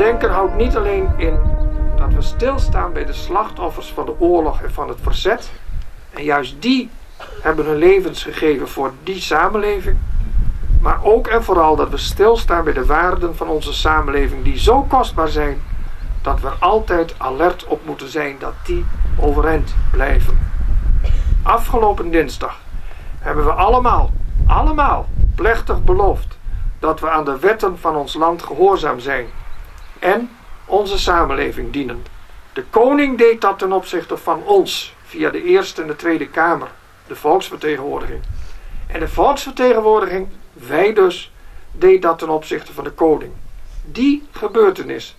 Herdenken houdt niet alleen in dat we stilstaan bij de slachtoffers van de oorlog en van het verzet. En juist die hebben hun levens gegeven voor die samenleving. Maar ook en vooral dat we stilstaan bij de waarden van onze samenleving die zo kostbaar zijn dat we altijd alert op moeten zijn dat die overeind blijven. Afgelopen dinsdag hebben we allemaal plechtig beloofd dat we aan de wetten van ons land gehoorzaam zijn en onze samenleving dienen. De koning deed dat ten opzichte van ons via de Eerste en de Tweede Kamer, de volksvertegenwoordiging. En de volksvertegenwoordiging, wij dus, deed dat ten opzichte van de koning. Die gebeurtenis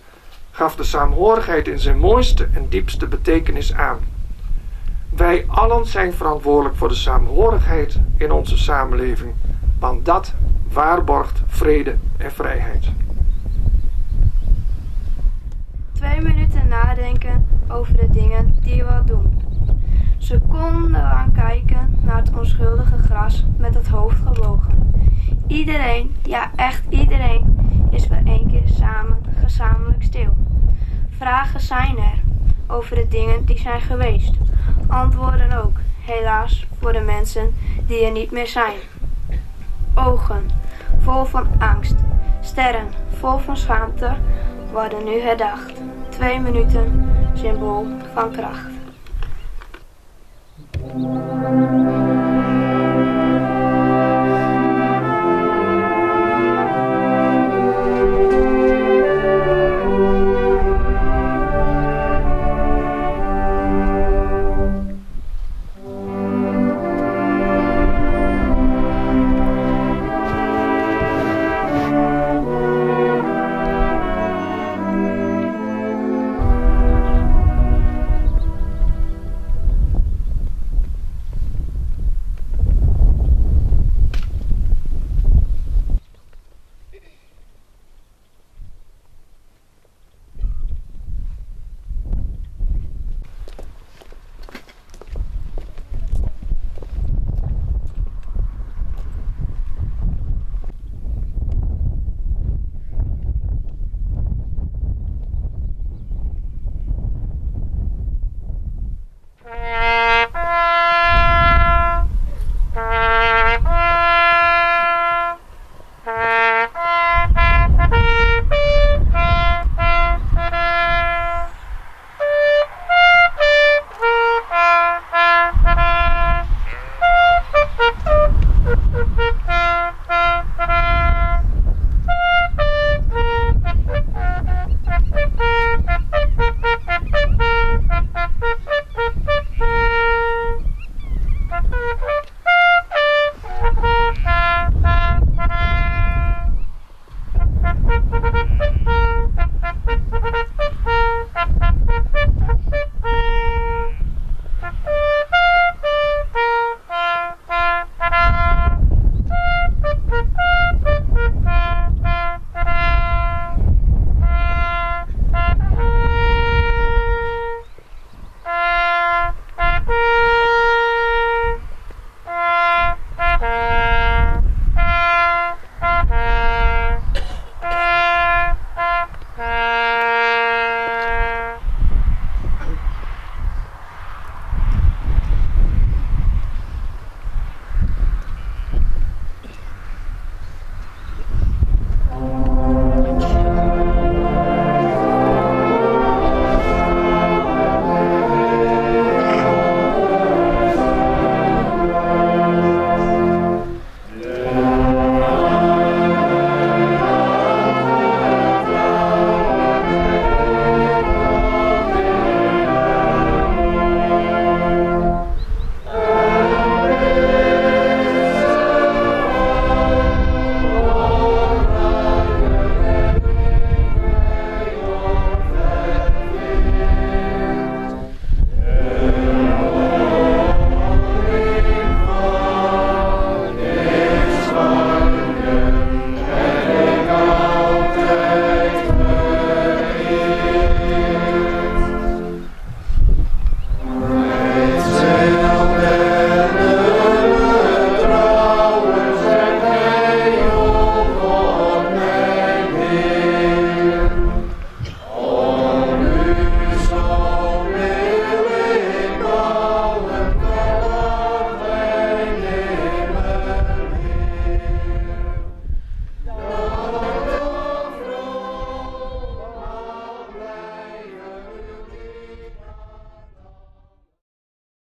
gaf de saamhorigheid in zijn mooiste en diepste betekenis aan. Wij allen zijn verantwoordelijk voor de saamhorigheid in onze samenleving, want dat waarborgt vrede en vrijheid. 2 minuten nadenken over de dingen die we doen. Secondenlang kijken naar het onschuldige gras met het hoofd gebogen. Iedereen, ja echt iedereen, is voor 1 keer gezamenlijk stil. Vragen zijn er over de dingen die zijn geweest. Antwoorden ook, helaas, voor de mensen die er niet meer zijn. Ogen, vol van angst. Sterren, vol van schaamte, worden nu herdacht. 2 minuten, symbool van kracht.